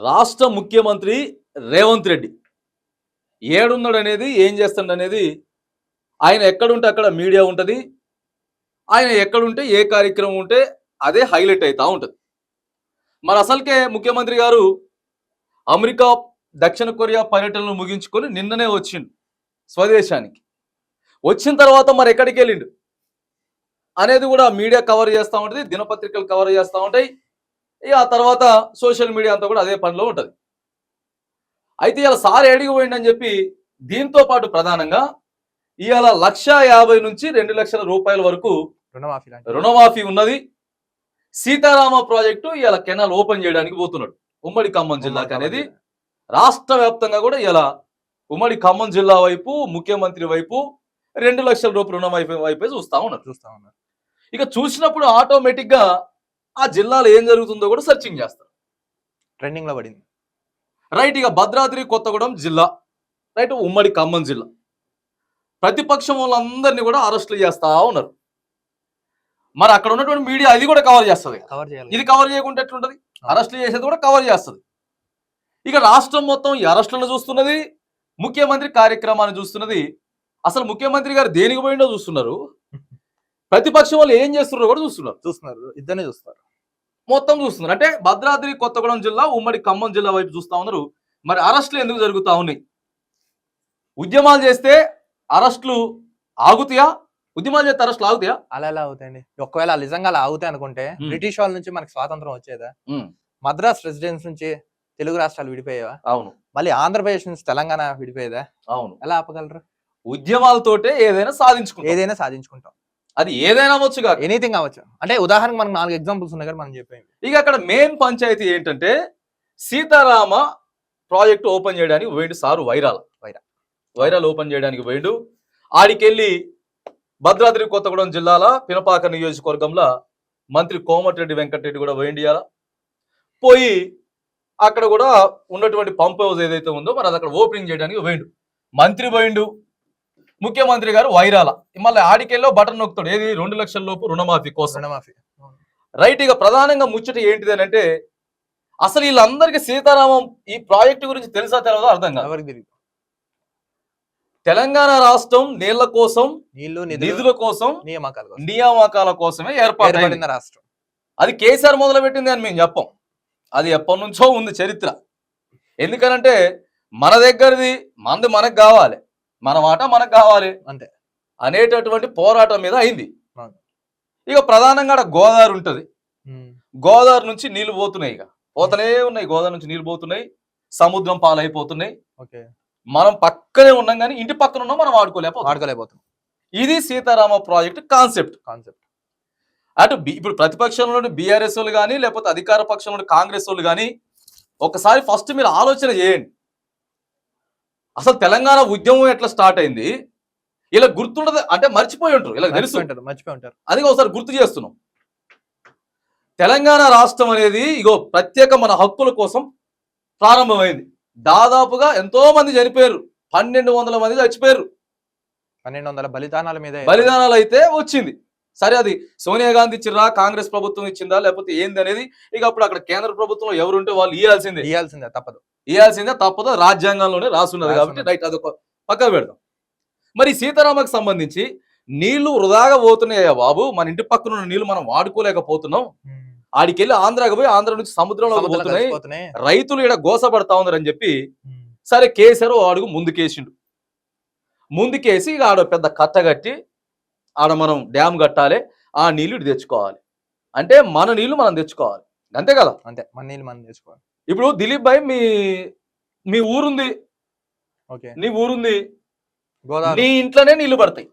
రాష్ట్ర ముఖ్యమంత్రి రేవంత్ రెడ్డి ఏడున్నాడు అనేది ఏం చేస్తాడు అనేది ఆయన ఎక్కడుంటే అక్కడ మీడియా ఉంటుంది. ఆయన ఎక్కడుంటే ఏ కార్యక్రమం ఉంటే అదే హైలైట్ అవుతా ఉంటుంది. మరి అసలుకే ముఖ్యమంత్రి గారు అమెరికా దక్షిణ కొరియా పర్యటనలు ముగించుకొని నిన్ననే వచ్చిండు స్వదేశానికి. వచ్చిన తర్వాత మరి ఎక్కడికి వెళ్ళిండు అనేది కూడా మీడియా కవర్ చేస్తూ ఉంటుంది, దినపత్రికలు కవర్ చేస్తూ ఉంటాయి. ఇక ఆ తర్వాత సోషల్ మీడియా అంతా కూడా అదే పనిలో ఉంటుంది. అయితే ఇలా సార్ ఏడికి పోయిండని చెప్పి దీంతో పాటు ప్రధానంగా ఇవాళ 1,50,000 నుంచి 2,00,000 రూపాయల వరకు రుణమాఫీ ఉన్నది. సీతారామ ప్రాజెక్టు ఇవాళ కెనాల్ ఓపెన్ చేయడానికి పోతున్నాడు ఉమ్మడి ఖమ్మం జిల్లాకి అనేది రాష్ట్ర వ్యాప్తంగా కూడా ఇలా ఉమ్మడి ఖమ్మం జిల్లా వైపు ముఖ్యమంత్రి వైపు 2,00,000 రూపాయల రుణమాఫీ వైపే చూస్తా ఉన్నారు. ఇక చూసినప్పుడు ఆటోమేటిక్ గా ఆ జిల్లాలో ఏం జరుగుతుందో కూడా సెర్చింగ్ చేస్తారు. ట్రెండింగ్ లో పడింది. రైట్, ఇక భద్రాద్రి కొత్తగూడెం జిల్లా, రైట్, ఉమ్మడి ఖమ్మం జిల్లా ప్రతిపక్షం వాళ్ళందరినీ కూడా అరెస్టులు చేస్తా ఉన్నారు. మరి అక్కడ ఉన్నటువంటి మీడియా అది కూడా కవర్ చేస్తుంది. ఇది కవర్ చేయకుండా ఎట్లుంటది? అరెస్టులు చేసేది కూడా కవర్ చేస్తుంది. ఇక రాష్ట్రం మొత్తం ఈ అరెస్టులను చూస్తున్నది, ముఖ్యమంత్రి కార్యక్రమాన్ని చూస్తున్నది. అసలు ముఖ్యమంత్రి గారు దేనికి పోయిండో చూస్తున్నారు, ప్రతిపక్షం వాళ్ళు ఏం చేస్తున్నారో కూడా చూస్తున్నారు. ఇద్దరిని చూస్తారు, మొత్తం చూస్తున్నారు. అంటే భద్రాద్రి కొత్తగూడెం జిల్లా ఉమ్మడి ఖమ్మం జిల్లా వైపు చూస్తా ఉన్నారు. మరి అరెస్టులు ఎందుకు జరుగుతా ఉన్నాయి? ఉద్యమాలు చేస్తే అరెస్టులు ఆగుతాయా? ఉద్యమాలు చేస్తే అరెస్టులు ఆగుతాయా? అలా ఎలా అవుతాయండి? ఒకవేళ నిజంగా అలా అవుతాయి అనుకుంటే బ్రిటిష్ వాళ్ళ నుంచి మనకి స్వాతంత్రం వచ్చేదా? మద్రాస్ రెసిడెన్స్ నుంచి తెలుగు రాష్ట్రాలు విడిపోయేవా? అవును. మళ్ళీ ఆంధ్రప్రదేశ్ నుంచి తెలంగాణ విడిపోయేదా? అవును. ఎలా ఆపగలరు? ఉద్యమాలతోటే ఏదైనా సాధించుకుంటాం. అది ఏదైనా అవ్వచ్చు కాదు, ఎనీథింగ్ అవ్వచ్చు. అంటే ఉదాహరణకు మనకు 4 ఎగ్జాంపుల్స్ ఉన్నాయి కదా మనం చెప్పేది. ఇక అక్కడ మెయిన్ పంచాయతీ ఏంటంటే సీతారామ ప్రాజెక్టు ఓపెన్ చేయడానికి పోయిండు సారు వైరాల్ ఓపెన్ చేయడానికి పోయిండు. ఆడికెళ్ళి భద్రాద్రి కొత్తగూడెం జిల్లాల పినపాక నియోజకవర్గంలో మంత్రి కోమటిరెడ్డి వెంకటరెడ్డి కూడా పోయి అక్కడ కూడా ఉన్నటువంటి పంప్ హౌస్ ఏదైతే ఉందో మరి అది అక్కడ ఓపెనింగ్ చేయడానికి పోయిండు. మంత్రి పోయిండు, ముఖ్యమంత్రి గారు వైరాల మళ్ళీ ఆడికెళ్ళో బటన్ నొక్కుతాడు. ఏది? 2,00,000 లోపు రుణమాఫీ కోసం. రైట్, ఇక ప్రధానంగా ముచ్చట ఏంటిది అని అంటే అసలు వీళ్ళందరికీ సీతారామం ఈ ప్రాజెక్టు గురించి తెలుసా తెలియదో అర్థం కాదు. తెలంగాణ రాష్ట్రం నీళ్ల కోసం, నిధుల కోసం, నియామకాల కోసమే ఏర్పాటైంది రాష్ట్రం. అది కేసీఆర్ మొదలు పెట్టింది అని మేము చెప్పం. అది ఎప్పటి నుంచో ఉంది చరిత్ర. ఎందుకనంటే మన దగ్గరది మనది మనకు కావాలి, మన మాట మనకు కావాలి అంతే అనేటటువంటి పోరాటం మీద అయింది. ఇక ప్రధానంగా గోదావరి ఉంటది. గోదావరి నుంచి నీళ్లు పోతున్నాయి, ఇక పోతూనే ఉన్నాయి. గోదావరి నుంచి నీళ్లు పోతున్నాయి, సముద్రం పాలైపోతున్నాయి. మనం పక్కనే ఉన్నాం కానీ ఇంటి పక్కన ఉన్నాం, మనం ఆడుకోలేకపోతున్నాం. ఇది సీతారామ ప్రాజెక్ట్ కాన్సెప్ట్. అటు ఇప్పుడు ప్రతిపక్షంలోని బీఆర్ఎస్ వాళ్ళు కానీ లేకపోతే అధికార పక్షంలోని కాంగ్రెస్ వాళ్ళు కానీ ఒకసారి ఫస్ట్ మీరు ఆలోచన చేయండి. అసలు తెలంగాణ ఉద్యమం ఎట్లా స్టార్ట్ అయింది ఇలా గుర్తుండదు అంటే మర్చిపోయి ఉంటారు, ఇలా మర్చిపోయి ఉంటారు. అది ఒకసారి గుర్తు చేస్తున్నాం. తెలంగాణ రాష్ట్రం అనేది ఇగో ప్రత్యేక మన హక్కుల కోసం ప్రారంభమైంది. దాదాపుగా ఎంతో మంది చనిపోయారు, 1,200 మంది చచ్చిపోయారు. 1,200 బలిదానాలు అయితే వచ్చింది. సరే, అది సోనియా గాంధీ ఇచ్చిరా, కాంగ్రెస్ ప్రభుత్వం ఇచ్చిందా లేకపోతే ఏంది అనేది ఇక అప్పుడు అక్కడ కేంద్ర ప్రభుత్వంలో ఎవరుంటే వాళ్ళు ఇవ్వాల్సిందే తప్పదు. రాజ్యాంగంలోనే రాసున్నది కాబట్టి రైట్, అదొక పక్క పెడదాం. మరి సీతారామకు సంబంధించి నీళ్లు వృధాగా పోతున్నాయా బాబు, మన ఇంటి పక్కన ఉన్న నీళ్లు మనం వాడుకోలేకపోతున్నాం. ఆడికెళ్ళి ఆంధ్రాకి పోయి ఆంధ్ర నుంచి సముద్రంలో పోతున్నాయి, రైతులు ఇక్కడ గోసపడతా ఉన్నారని చెప్పి సరే కేసీఆర్ అడుగు ముందుకేసి ఇక ఆడ పెద్ద కట్ట కట్టి ఆడ మనం డ్యామ్ కట్టాలి, ఆ నీళ్లు ఇటు తెచ్చుకోవాలి. అంటే మన నీళ్లు మనం తెచ్చుకోవాలి, అంతే కదా? అంతే, మన నీళ్ళు మనం తెచ్చుకోవాలి. ఇప్పుడు దిలీప్ భాయ్ మీ ఊరుంది, నీ ఊరుంది, నీ ఇంట్లోనే నీళ్లు పడతాయి,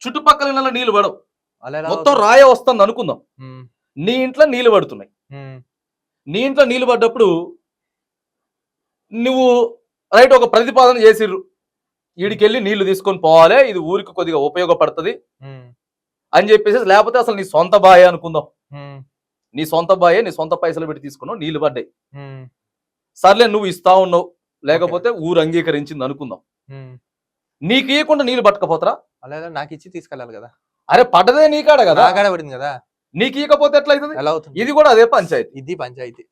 చుట్టుపక్కల ఇళ్ళ నీళ్లు పడవు, మొత్తం రాయ వస్తుంది అనుకుందాం. నీ ఇంట్లో నీళ్లు పడుతున్నాయి. నీ ఇంట్లో నీళ్లు పడ్డప్పుడు నువ్వు రైట్ ఒక ప్రతిపాదన చేసిర్రు, వీడికెళ్ళి నీళ్లు తీసుకొని పోవాలి, ఇది ఊరికి కొద్దిగా ఉపయోగపడుతుంది అని చెప్పేసి. లేకపోతే అసలు నీ సొంత బాయే అనుకుందాం, నీ సొంత బాయే, నీ సొంత పైసలు పెట్టి తీసుకున్నావు, నీళ్లు పడ్డాయి. సర్లే నువ్వు ఇస్తా ఉన్నావు, లేకపోతే ఊరు అంగీకరించింది అనుకుందాం. నీకు ఇవ్వకుండా నీళ్లు పట్టకపోతారా? అలా నాకు ఇచ్చి తీసుకెళ్ళాలి కదా. అరే పడ్డదే నీకాడ కదా, పడింది కదా, నీకు ఇవ్వకపోతే ఎట్లా అవుతుంది? ఇది కూడా అదే పంచాయతీ. ఇది పంచాయతీ.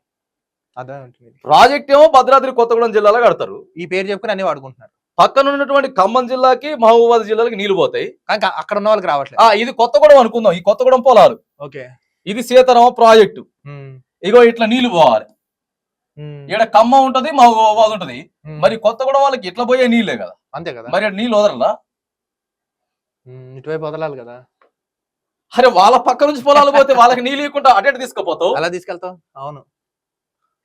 అదే ఉంటుంది. ప్రాజెక్ట్ ఏమో భద్రాద్రి కొత్తగూడెం జిల్లాలో కడతారు, ఈ పేరు చెప్పుకుని అన్ని వాడుకుంటున్నారు. పక్కన ఉన్నటువంటి ఖమ్మం జిల్లాకి మహబూబాబాద్ జిల్లాకి నీళ్లు పోతాయి. కానీ అక్కడ ఉన్న వాళ్ళకి రావట్లేదు. ఇది కొత్తగూడెం అనుకుందాం, ఈ కొత్తగూడెం పొలాలు, ఓకే, ఇది సీతారామ ప్రాజెక్టు, ఇగో ఇట్లా నీళ్లు పోవాలి. ఇక్కడ ఖమ్మం ఉంటది, మహబూబాబాద్ ఉంటది, మరి కొత్తగూడెం వాళ్ళకి ఇట్లా పోయే నీళ్ళే కదా, అంతే కదా, మరి నీళ్ళు వదలరా? ఇటువైపు వదలాలి కదా. అరే వాళ్ళ పక్క నుంచి పొలాలు పోతే వాళ్ళకి నీళ్ళు ఇవ్వకుండా అటెంట్ తీసుకుపోతావు, అలా తీసుకెళ్తావు. అవును,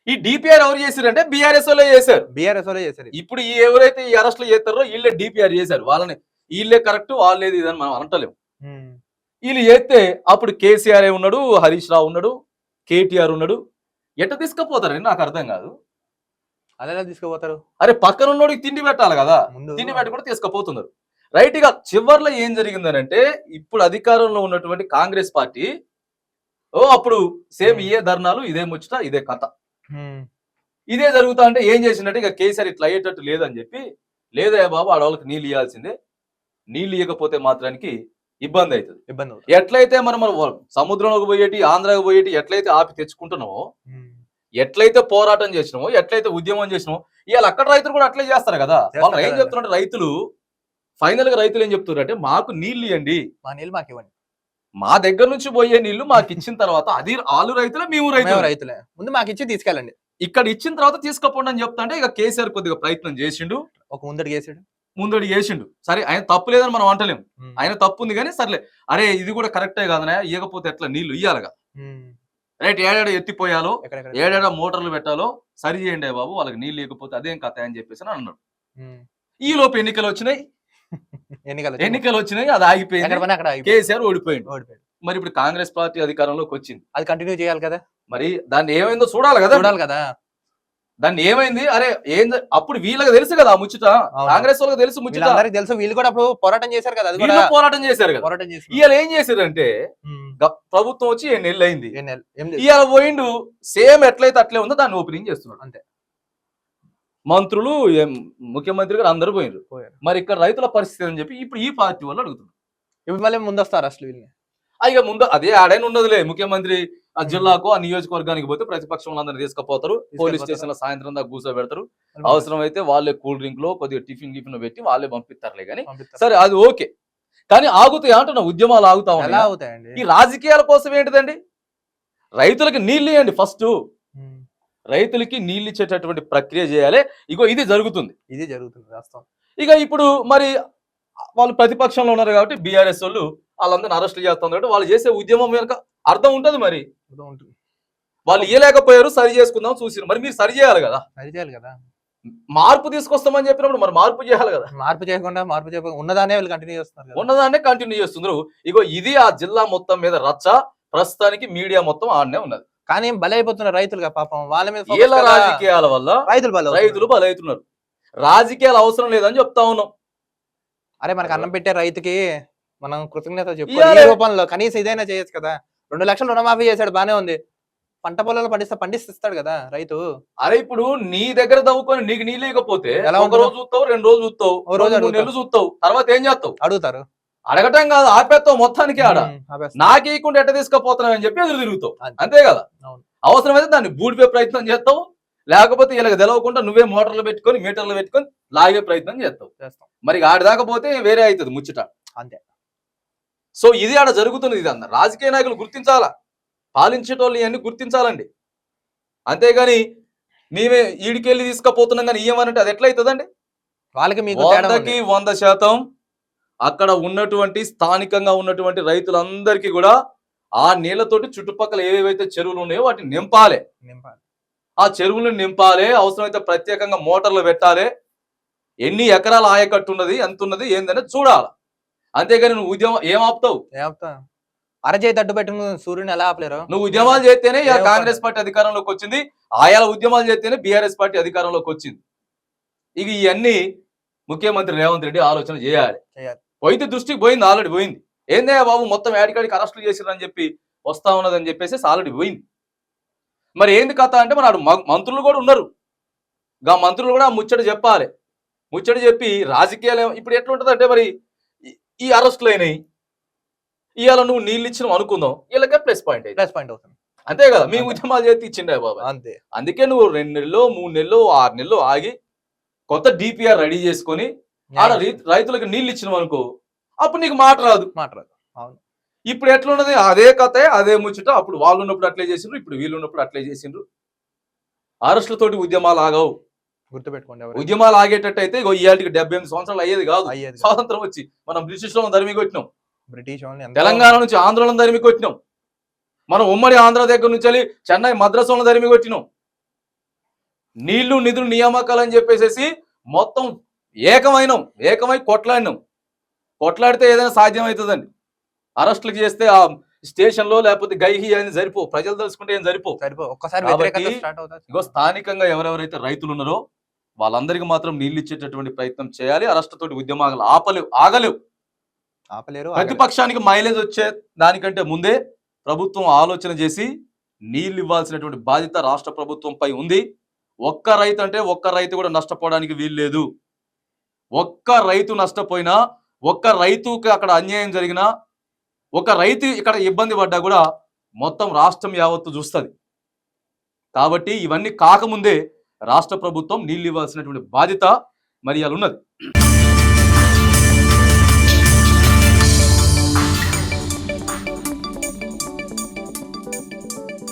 ఈ డిపిఆర్ ఎవరు చేశారంటే బీఆర్ఎస్ వాళ్ళే చేశారు. బీఆర్ఎస్ వాళ్ళే చేశారు. ఇప్పుడు ఎవరైతే ఈ అరెస్టులు చేస్తారో వీళ్ళే డిపిఆర్ చేశారు, వాళ్ళని వీళ్ళే కరెక్ట్, వాళ్ళేది ఇదని మనం అంటలేము. వీళ్ళు చేస్తే అప్పుడు కేసీఆర్ ఉన్నాడు, హరీష్ రావు ఉన్నాడు, కేటీఆర్ ఉన్నాడు, ఎట్ట తీసుకుపోతారని నాకు అర్థం కాదు. అలా తీసుకుపోతారు. అరే పక్కన ఉన్నోడికి తిండి పెట్టాలి కదా, తిండి పెట్టి కూడా తీసుకుపోతున్నారు. రైట్ గా చివర్లో ఏం జరిగిందనంటే ఇప్పుడు అధికారంలో ఉన్నటువంటి కాంగ్రెస్ పార్టీ అప్పుడు సేమ్ ఇదే ధర్నాలు, ఇదే ముచ్చట, ఇదే కథ, ఇదే జరుగుతా అంటే ఏం చేసిందంటే ఇక కేసీఆర్ ఇట్లా అయ్యేటట్టు లేదని చెప్పి, లేదా బాబు ఆడవాళ్ళకి నీళ్ళు ఇవ్వాల్సిందే, నీళ్ళు ఇవ్వకపోతే మాత్రానికి ఇబ్బంది అవుతుంది. ఎట్లయితే మనం సముద్రంలోకి పోయేటి, ఆంధ్రాకి పోయేటి ఎట్లయితే ఆపి తెచ్చుకుంటున్నామో, ఎట్లయితే పోరాటం చేసినామో, ఎట్లయితే ఉద్యమం చేసినామో, ఇవాళ అక్కడ రైతులు కూడా అట్లే చేస్తారు కదా. వాళ్ళు ఏం చెప్తున్నారు, రైతులు ఫైనల్ గా రైతులు ఏం చెప్తున్నారు అంటే మాకు నీళ్లు ఇవ్వండి, మా నీళ్ళు మాకు ఇవ్వండి, మా దగ్గర నుంచి పోయే నీళ్లు మాకు ఇచ్చిన తర్వాత, అది వాళ్ళు రైతులే మేము రైతులే, ముందు మాకు ఇచ్చి తీసుకెళ్ళండి, ఇక్కడ ఇచ్చిన తర్వాత తీసుకపోండి అని చెప్తా అంటే ఇక కేసీఆర్ కొద్దిగా ప్రయత్నం చేసిండు, ఒక ముందడి చేసిండు. సరే ఆయన తప్పు లేదని మనం అంటలేము, ఆయన తప్పు ఉంది కానీ సర్లే, అరే ఇది కూడా కరెక్టే కాదనా, ఇవ్వకపోతే ఎట్లా నీళ్లు ఇయ్యాలిగా, రైట్, ఏడాడ ఎత్తిపోయాలో, ఏడాడ మోటార్లు పెట్టాలో సరి చేయండి బాబు, వాళ్ళకి నీళ్ళు ఇవ్వకపోతే అదేం కథ అని చెప్పేసి అని అన్నాడు. ఈ లోపు ఎన్నికలు వచ్చినాయి, అది ఆగిపోయింది, కేసీఆర్ ఓడిపోయింది. మరి ఇప్పుడు కాంగ్రెస్ పార్టీ అధికారంలోకి వచ్చింది, అది కంటిన్యూ చేయాలి కదా, మరి దాన్ని ఏమైందో చూడాలి కదా. దాన్ని ఏమైంది, అరే ఏం అప్పుడు వీళ్ళకి తెలుసు కదా ఆ ముచ్చట, కాంగ్రెస్ వాళ్ళకి తెలుసు ముచ్చట, తెలుసు, వీళ్ళు కూడా అప్పుడు పోరాటం చేశారు కదా, పోరాటం చేశారు కదా. ఇవాళ ఏం చేశారంటే ప్రభుత్వం వచ్చి 8 నెలలు అయింది, ఇవాళ పోయిండు సేమ్ ఎట్లయితే అట్లే ఉందో దాన్ని ఓపెనింగ్ చేస్తున్నాడు అంతే. మంత్రులు, ముఖ్యమంత్రి గారు అందరూ పోయినారు. మరి ఇక్కడ రైతుల పరిస్థితి అని చెప్పి ఇప్పుడు ఈ పార్టీ వాళ్ళు అడుగుతున్నారు. ఇప్పుడు మళ్ళీ ముందు వస్తారు అసలు వీళ్ళని, ఇక ముందు అదే ఆడైనా ఉన్నదిలే, ముఖ్యమంత్రి ఆ జిల్లాకు ఆ నియోజకవర్గానికి పోతే ప్రతిపక్షం అందరినీ తీసుకుపోతారు, పోలీస్ స్టేషన్ లో సాయంత్రం దాకా కూర్చోబెడతారు, అవసరం అయితే వాళ్ళే కూల్ డ్రింక్ లో కొద్దిగా టిఫిన్ పెట్టి వాళ్ళే పంపిస్తారులే. కానీ సరే అది ఓకే, కానీ ఆగుతాయి అంటున్నా, ఉద్యమాలు ఆగుతా ఉన్నాయి. ఈ రాజకీయాల కోసం ఏంటిదండి, రైతులకి నీళ్ళు ఇవ్వండి ఫస్ట్, రైతులకి నీళ్ళు ఇచ్చేటటువంటి ప్రక్రియ చేయాలి. ఇగో ఇది జరుగుతుంది వాస్తవం. ఇక ఇప్పుడు మరి వాళ్ళు ప్రతిపక్షంలో ఉన్నారు కాబట్టి బీఆర్ఎస్ వాళ్ళు వాళ్ళందరినీ అరెస్టులు చేస్తున్నారు కాబట్టి వాళ్ళు చేసే ఉద్యమం వెనుక అర్థం ఉంటుంది. మరి వాళ్ళు ఇవ్వలేకపోయారు, సరి చేసుకుందాం చూసిరు, మరి మీరు సరి చేయాలి కదా, మార్పు తీసుకొస్తామని చెప్పినప్పుడు మరి మార్పు చేయాలి కదా. మార్పు చేయకుండా ఉన్నదాన్నే కంటిన్యూ చేస్తున్నారు. ఇగో ఇది ఆ జిల్లా మొత్తం మీద రచ్చ, ప్రస్తుతానికి మీడియా మొత్తం ఆడనే ఉన్నది. కానీ బలైపోతున్నారు రైతులుగా, పాపం వాళ్ళ మీద రాజకీయాల వల్ల రైతులు బలవుతున్నారు. రాజకీయాలు అవసరం లేదని చెప్తా ఉన్నాం. అరే మనకు అన్నం పెట్టే రైతుకి మనం కృతజ్ఞత చెప్పి రూపంలో కనీసం ఇదైనా చేయొచ్చు కదా. 2 లక్షలు రుణమాఫీ చేశాడు, బానే ఉంది, పంట పొలాలు పండిస్తాడు కదా రైతు. అరే ఇప్పుడు నీ దగ్గర తవ్వుకొని నీకు నీళ్ళు లేకపోతే ఒక రోజు చూస్తావు, 2 రోజులు చూస్తావు, 2 నెలలు చూస్తావు, తర్వాత ఏం చేస్తావు, అడుగుతారు. అడగటం కాదు, ఆపేస్తావు మొత్తానికి. ఆడ నాకేయకుండా ఎట్ట తీసుకుపోతున్నావు అని చెప్పి ఎదురు తిరుగుతావు, అంతే కదా. అవసరమైతే దాన్ని బూడిపే ప్రయత్నం చేస్తావు, లేకపోతే వీళ్ళకి తెలవకుండా నువ్వే మోటార్లు పెట్టుకొని మీటర్లు పెట్టుకొని లాగే ప్రయత్నం చేస్తావు. మరి ఆడి దాకపోతే వేరే అవుతుంది ముచ్చట, అంతే. సో ఇది ఆడ జరుగుతున్నది. ఇది అన్న రాజకీయ నాయకులు గుర్తించాలా, పాలించేటోళ్ళు ఇవన్నీ గుర్తించాలండి. అంతేగాని మేమే ఈడికెళ్ళి తీసుకుపోతున్నాం కానీ ఇయ్యమనంటే అది ఎట్లయితుందండి. వాళ్ళకి 100% అక్కడ ఉన్నటువంటి స్థానికంగా ఉన్నటువంటి రైతులందరికీ కూడా ఆ నీళ్లతోటి చుట్టుపక్కల ఏవేవైతే చెరువులు ఉన్నాయో వాటిని నింపాలి. ఆ చెరువులను నింపాలి, అవసరమైతే ప్రత్యేకంగా మోటార్లు పెట్టాలి, ఎన్ని ఎకరాల ఆయకట్టు ఉన్నది, ఎంత ఉన్నది ఏందని చూడాలి. అంతేగాని నువ్వు ఉద్యమం ఏం ఆపుతావు, అరచేతి అడ్డు పెట్టుకుని సూర్యుని ఎలా ఆపలేరు. నువ్వు ఉద్యమాలు చేస్తేనే కాంగ్రెస్ పార్టీ అధికారంలోకి వచ్చింది, ఆయా ఉద్యమాలు చేస్తేనే బీఆర్ఎస్ పార్టీ అధికారంలోకి వచ్చింది. ఇక ఇవన్నీ ముఖ్యమంత్రి రేవంత్ రెడ్డి ఆలోచన చేయాలి. పోయితే దృష్టికి పోయింది, ఆల్రెడీ పోయింది. ఏందే బాబు మొత్తం ఏడికాడికి అరెస్టులు చేసిరని చెప్పి వస్తా ఉన్నదని చెప్పేసి ఆల్రెడీ పోయింది. మరి ఏంది కథ అంటే మరి మంత్రులు కూడా ఉన్నారు, గా మంత్రులు కూడా ముచ్చట చెప్పాలి. ముచ్చట చెప్పి రాజకీయాలు ఇప్పుడు ఎట్లుంటది అంటే మరి ఈ అరెస్టులు అయినాయి, ఇవాళ నువ్వు నీళ్ళు ఇచ్చినావు అనుకుందాం, వీళ్ళకే ప్లస్ పాయింట్ అవుతుంది. అంతే కదా, మీ అంతే. ఉద్యమాలు చేతి ఇచ్చిండే బాబా. అంతే. అందుకే నువ్వు 2 నెలలు 3 నెలలు 6 నెలలు ఆగి కొత్త డిపిఆర్ రెడీ చేసుకొని ఆడ రైతులకు నీళ్ళు ఇచ్చినావు అనుకో, అప్పుడు నీకు మాట రాదు. మాట్లాడు. అవును. ఇప్పుడు ఎట్లున్నది, అదే కథే అదే ముచ్చట. అప్పుడు వాళ్ళు ఉన్నప్పుడు అట్లే చేసిండ్రు, ఇప్పుడు వీళ్ళు ఉన్నప్పుడు అట్లే చేసిండ్రు. అరెస్టులతోటి ఉద్యమాలు ఆగవు. గుర్తుపెట్టుకోండి ఎవరు ఉద్యమాలు ఆగేటట్టు అయితే ఇగో ఇవాళకి 78 సంవత్సరాలు అయ్యేది కాదు. అయ్యేది కాదు. స్వాతంత్రం వచ్చి మనం బ్రిటిష్ వాళ్ళని తరిమి కొట్టినాం, బ్రిటిష్ వాళ్ళని ఎంతో తెలంగాణ నుంచి ఆంధ్రోళన తరిమి కొట్టినాం, మనం ఉమ్మడి ఆంధ్ర దగ్గర నుంచి వెళ్ళి చెన్నై మద్రాసులను తరిమి కొట్టినాం. నీళ్లు నిధులు నియామకాలు అని చెప్పేసి మొత్తం ఏకమై కొట్లాడితే ఏదైనా సాధ్యం అవుతుందండి. అరెస్టులకు చేస్తే ఆ స్టేషన్ లో లేకపోతే గైహి అని సరిపో, ప్రజలు తెలుసుకుంటే ఏం సరిపో. ఒక్కసారి కాబట్టి వ్యతిరేకత స్టార్ట్ అవుతుంది. ఇగో స్థానికంగా ఎవరెవరైతే రైతులు ఉన్నారో వాళ్ళందరికీ మాత్రం నీళ్ళు ఇచ్చేటటువంటి ప్రయత్నం చేయాలి. అరెస్ట్ తోటి ఉద్యమాలు ఆగలేవు. ఆపలేరు. ప్రతిపక్షానికి మైలేజ్ వచ్చే దానికంటే ముందే ప్రభుత్వం ఆలోచన చేసి నీళ్లు ఇవ్వాల్సినటువంటి బాధ్యత రాష్ట్ర ప్రభుత్వంపై ఉంది. ఒక్క రైతు కూడా నష్టపోవడానికి వీల్లేదు. ఒక్క రైతు నష్టపోయినా, ఒక్క రైతుకి అక్కడ అన్యాయం జరిగినా, ఒక రైతు ఇక్కడ ఇబ్బంది పడ్డా కూడా మొత్తం రాష్ట్రం యావత్తు చూస్తుంది. కాబట్టి ఇవన్నీ కాకముందే రాష్ట్ర ప్రభుత్వం నీళ్ళు ఇవ్వాల్సినటువంటి బాధ్యత మరి అలా ఉన్నది.